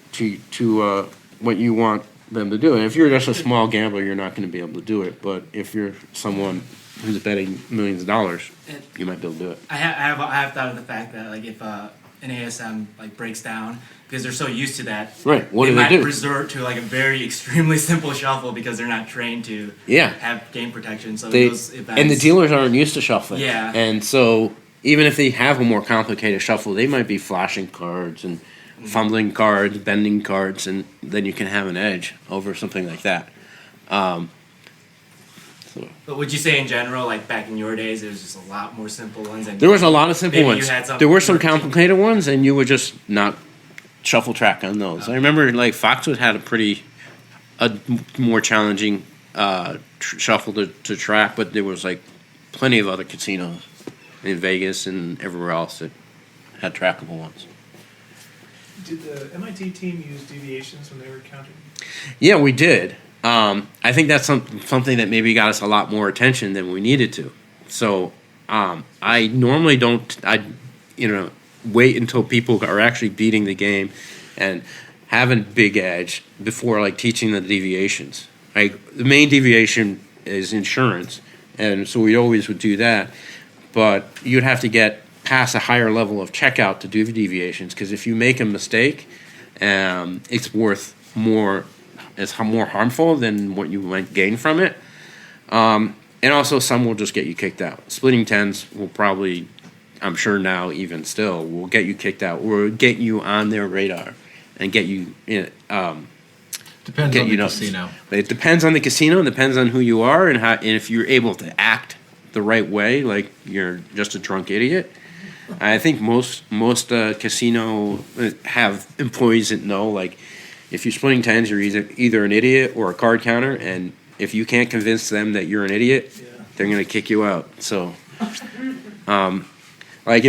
to what you want them to do. And if you're just a small gambler, you're not going to be able to do it. But if you're someone who's betting millions of dollars, you might be able to do it. I have thought of the fact that if an ASM breaks down, because they're so used to that, right? What they do they might do? resort to a very extremely simple shuffle because they're not trained to have game protection. So those events, and the dealers aren't used to shuffling. Yeah, and so even if they have a more complicated shuffle, they might be flashing cards and fumbling cards, bending cards, and then you can have an edge over something like that. But would you say in general, back in your days, there was just a lot more simple ones? And there was a lot of simple ones. There were some complicated complicated ones, and you would just not shuffle track on those. I remember Foxwood had a more challenging shuffle to track, but there was plenty of other casinos in Vegas and everywhere else that had trackable ones. Did the MIT team use deviations when they were counting? Yeah, we did. I think that's something that maybe got us a lot more attention than we needed to. So I normally don't. Wait until people are actually beating the game and having big edge before teaching the deviations. The main deviation is insurance, and so we always would do that. But you'd have to get past a higher level of checkout to do the deviations, because if you make a mistake, it's worth more. It's more harmful than what you might gain from it. And also, some will just get you kicked out. Splitting tens will probably, I'm sure now even still, will get you kicked out or get you on their radar and get you in. Depends on the casino. It depends on the casino. It depends on who you are and if you're able to act the right way, like you're just a drunk idiot. I think most casino have employees that know, if you're splitting tens, you're either an idiot or a card counter, and if you can't convince them that you're an idiot, they're going to kick you out. So, in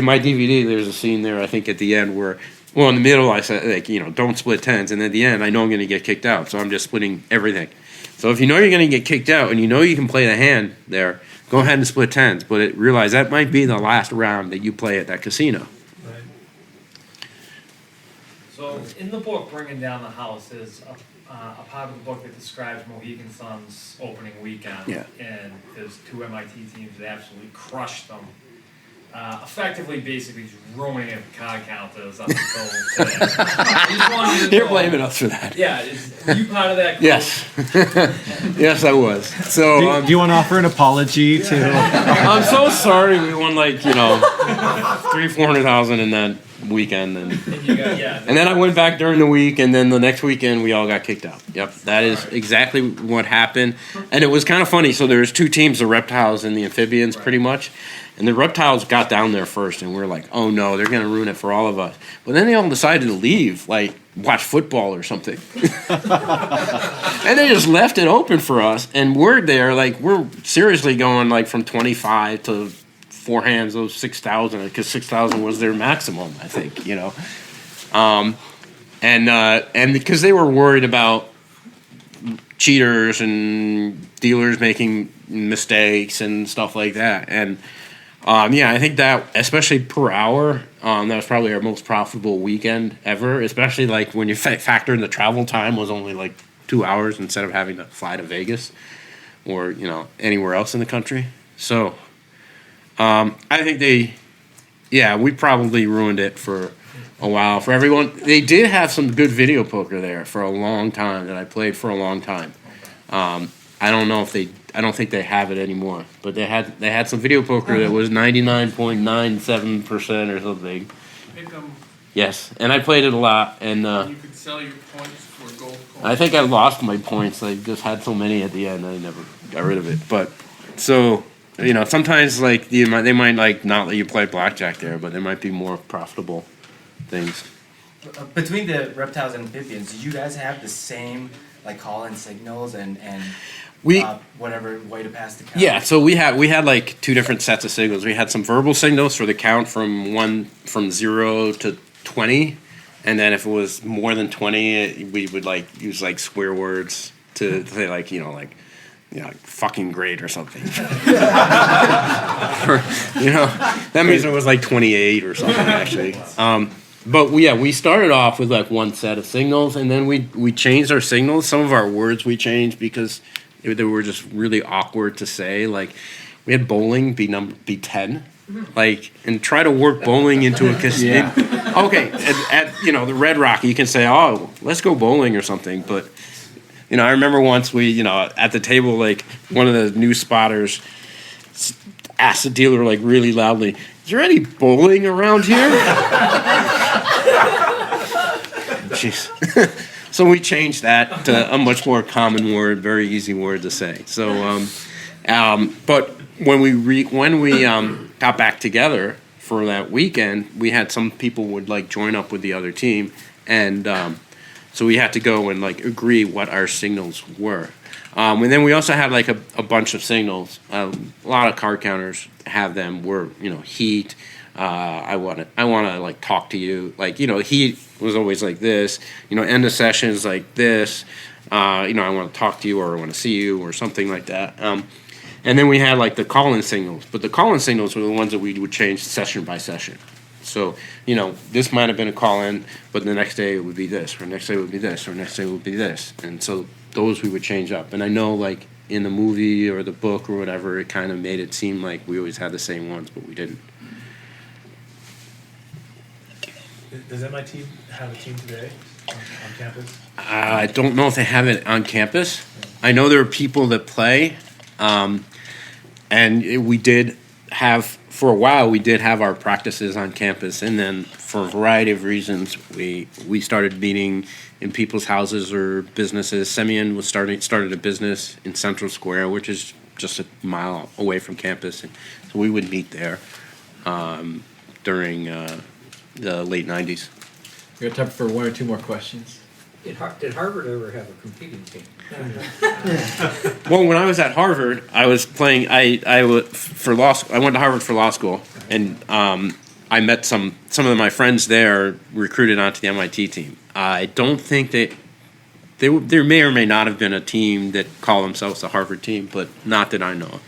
my DVD, there's a scene there, I think, at the end where, in the middle, I said, don't split tens, and at the end, I know I'm going to get kicked out, so I'm just splitting everything. So if you know you're going to get kicked out, and you know you can play the hand there, go ahead and split tens, but realize that might be the last round that you play at that casino. So in the book, Bringing Down the House, is a part of the book that describes Mohegan Sun's opening weekend. Yeah. And there's two MIT teams that absolutely crushed them. Effectively, basically, just ruining it for card counters up until today. I just wanted to They're know- blaming us for that. Yeah, were you part of that group? Yes. Yes, I was. So Do you want to offer an apology to? I'm so sorry we won $300,000-$400,000 in that weekend, and then I went back during the week, and then the next weekend we all got kicked out. Yep, that is exactly what happened, and it was kind of funny. So there's two teams, the Reptiles and the Amphibians, pretty much. And the Reptiles got down there first, and we're like, oh no, they're going to ruin it for all of us. But then they all decided to leave, watch football or something. And they just left it open for us. And we're there, we're seriously going from 25 to four hands, those 6,000, because 6,000 was their maximum, I think, And because they were worried about cheaters and dealers making mistakes and stuff like that. And I think that, especially per hour, that was probably our most profitable weekend ever, especially when you factor in the travel time was only 2 hours instead of having to fly to Vegas or, anywhere else in the country. So I think we probably ruined it for a while for everyone. They did have some good video poker there for a long time that I played for a long time. I don't think they have it anymore. But they had some video poker that was 99.97% or something. Pick 'em, Yes, and I played it a lot, and you could sell your points for gold coins. I think I lost my points. I just had so many at the end, I never got rid of it. But so sometimes like they might like not let you play blackjack there, but there might be more profitable things. Between the reptiles and amphibians, did you guys have the same like call-in signals and whatever way to pass the count? Yeah, so we had like two different sets of signals. We had some verbal signals for the count from 0 to 20, and then if it was more than 20, we would like use like swear words to say like fucking great or something. Or, that means it was like 28 or something actually. But we started off with like one set of signals, and then we changed our signals. Some of our words we changed because they were just really awkward to say. Like we had bowling be 10, like, and try to work bowling into a casino. Yeah. Okay, at the Red Rock, you can say, oh, let's go bowling or something. But I remember once we at the table, like one of the new spotters asked the dealer like really loudly, "Is there any bowling around here?" Jeez. So we changed that to a much more common word, very easy word to say. So, but when we got back together for that weekend, we had some people would like join up with the other team, and so we had to go and like agree what our signals were. And then we also had like a bunch of signals. A lot of card counters have them. Were heat. I want to like talk to you. Like heat was always like this. End of session is like this. I want to talk to you, or I want to see you, or something like that. And then we had like the call-in signals. But the call-in signals were the ones that we would change session by session. So this might have been a call-in, but the next day it would be this, or next day it would be this, or next day it would be this. And so those we would change up. And I know like in the movie or the book or whatever, it kind of made it seem like we always had the same ones, but we didn't. Does MIT have a team today on campus? I don't know if they have it on campus. I know there are people that play, and we did have, for a while, we did have our practices on campus, and then for a variety of reasons, we started meeting in people's houses or businesses. Semyon started a business in Central Square, which is just a mile away from campus, and so we would meet there during the late 90s. We got time for one or two more questions. Did Harvard ever have a competing team? Well, when I was at Harvard, I was playing. I went to Harvard for law school, and I met some of my friends there recruited onto the MIT team. I don't think there may or may not have been a team that called themselves the Harvard team, but not that I know of.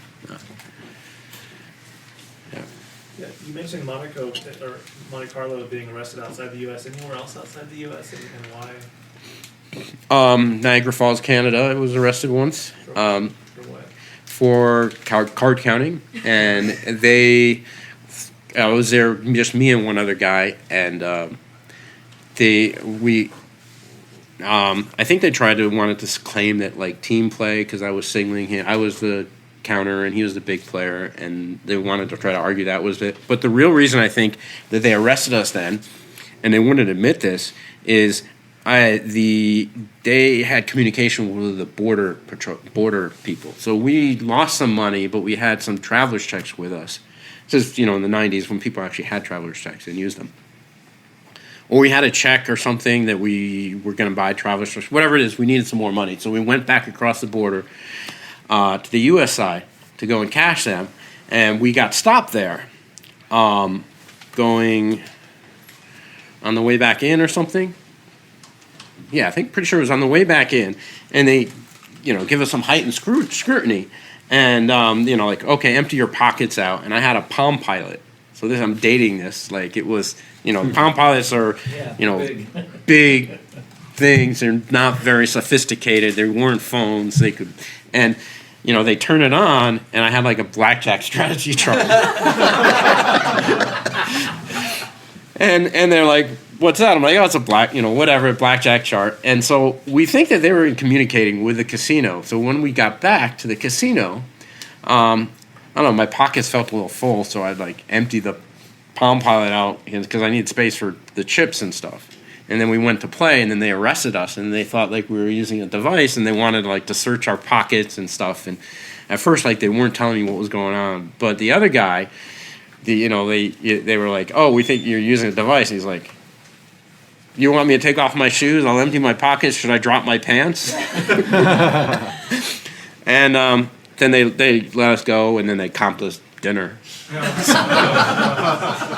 Yeah, you mentioned Monaco or Monte Carlo being arrested outside the U.S. Anywhere else outside the U.S. and why? Niagara Falls, Canada. I was arrested once For what? for card counting, and I was there, just me and one other guy, and I think they wanted to claim that like team play because I was signaling him. I was the counter and he was the big player, and they wanted to try to argue that was it. But the real reason I think that they arrested us then, and they wouldn't admit this, is they had communication with the border people. So we lost some money, but we had some traveler's checks with us. This is, in the 90s when people actually had traveler's checks and used them. Or we had a check or something that we were going to buy traveler's checks. Whatever it is, we needed some more money. So we went back across the border to the U.S. side to go and cash them. And we got stopped there going on the way back in or something. Yeah, pretty sure it was on the way back in. And they, give us some heightened scrutiny. And, like, okay, empty your pockets out. And I had a Palm Pilot. So I'm dating this. Like, it was, Palm Pilots are, big things. They're not very sophisticated. They weren't phones. They turn it on, and I had, like, a blackjack strategy chart. And they're like, what's that? I'm like, oh, it's a blackjack chart. And so we think that they were communicating with the casino. So when we got back to the casino, I don't know, my pockets felt a little full, so I'd like empty the Palm Pilot out because I needed space for the chips and stuff. And then we went to play, and then they arrested us, and they thought like we were using a device, and they wanted like to search our pockets and stuff. And at first, like they weren't telling me what was going on, but the other guy, they were like, "Oh, we think you're using a device." And he's like, "You want me to take off my shoes? I'll empty my pockets. Should I drop my pants?" And then they let us go, and then they comped us dinner.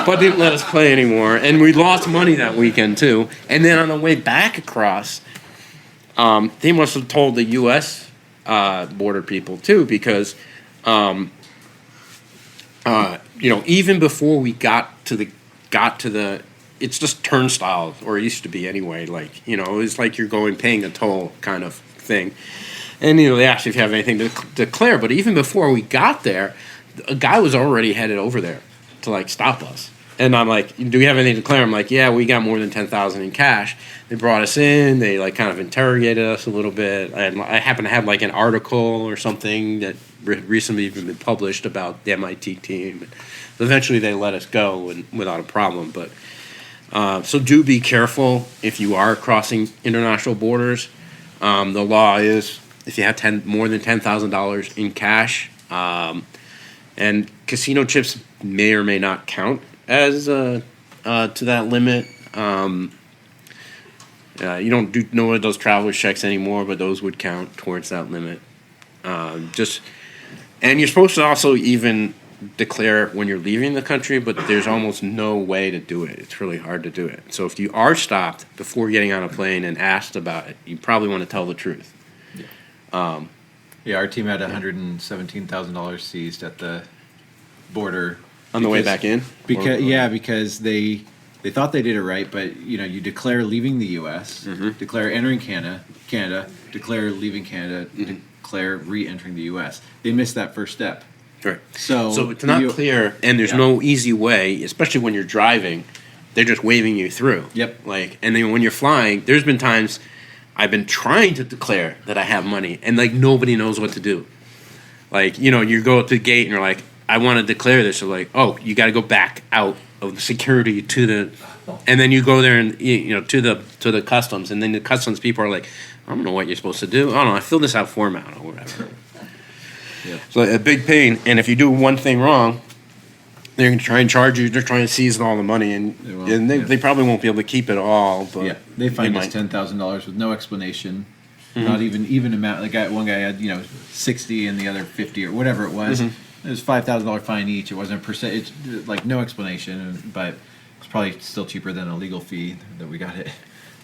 But didn't let us play anymore, and we lost money that weekend too. And then on the way back across, they must have told the U.S. Border people too, because even before we got to the, it's just turnstiles, or it used to be anyway. Like it's like you're paying a toll kind of thing, and they asked if you have anything to declare. But even before we got there, a guy was already headed over there to like stop us. And I'm like, "Do we have anything to declare?" I'm like, "Yeah, we got more than $10,000 in cash." They brought us in. They like kind of interrogated us a little bit. I happen to have like an article or something that recently even been published about the MIT team. Eventually, they let us go and without a problem. But so do be careful if you are crossing international borders. The law is if you have more than $10,000 in cash, and casino chips may or may not count as to that limit. You don't do know what those traveler's checks anymore, but those would count towards that limit. And you're supposed to also even declare when you're leaving the country, but there's almost no way to do it. It's really hard to do it. So if you are stopped before getting on a plane and asked about it, you probably want to tell the truth. Yeah, our team had $117,000 seized at the border on the way back in. Because they thought they did it right, but you declare leaving the U.S., declare entering Canada, declare leaving Canada, declare re-entering the U.S. They missed that first step. Right. So it's not clear, and there's no easy way, especially when you're driving. They're just waving you through. Yep. And then when you're flying, there's been times I've been trying to declare that I have money, and like nobody knows what to do. Like you go to the gate and you're like, "I want to declare this." They're like, "Oh, you got to go back out of the security to the," and then you go there and to the customs, and then the customs people are like, "I don't know what you're supposed to do. I don't know. I fill this out format or whatever." Yeah. So a big pain, and if you do one thing wrong, they're going to try and charge you. They're trying to seize all the money, and they probably won't be able to keep it all. But they fined us $10,000 with no explanation, not even amount. One guy had 60 and the other 50 or whatever it was. It was $5,000 fine each. It wasn't a percent. It's like no explanation, but it's probably still cheaper than a legal fee that we got it.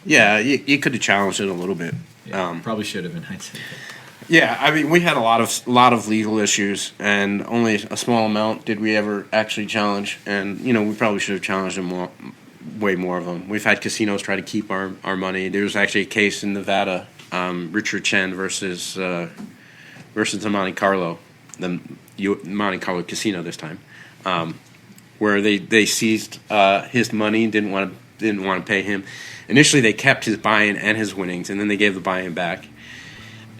Yeah, you could have challenged it a little bit. Yeah, probably should have in hindsight. Yeah, I mean, we had a lot of legal issues, and only a small amount did we ever actually challenge. And we probably should have challenged them way more of them. We've had casinos try to keep our money. There was actually a case in Nevada, Richard Chen versus the Monte Carlo, the Monte Carlo casino this time, where they seized his money, didn't want to pay him. Initially, they kept his buy-in and his winnings, and then they gave the buy-in back.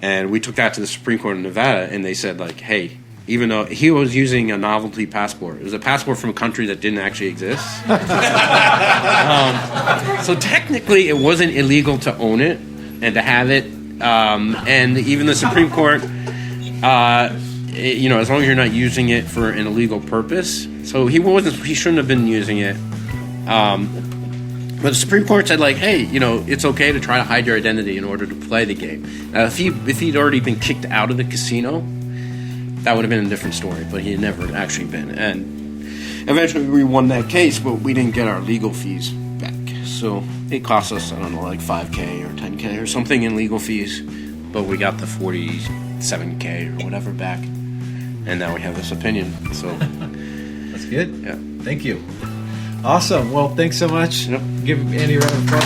And we took that to the Supreme Court of Nevada, and they said, like, hey, even though he was using a novelty passport, it was a passport from a country that didn't actually exist. So technically, it wasn't illegal to own it and to have it. And even the Supreme Court, as long as you're not using it for an illegal purpose. So he shouldn't have been using it. But the Supreme Court said, like, hey, it's okay to try to hide your identity in order to play the game. Now, if he'd already been kicked out of the casino, that would have been a different story. But he had never actually been. And eventually we won that case, but we didn't get our legal fees back. So it cost us, I don't know, like $5,000 or $10,000 or something in legal fees. But we got the $47,000 or whatever back. And now we have this opinion. So that's good. Yeah. Thank you. Awesome. Well, thanks so much. Yep. Give Andy a round of applause.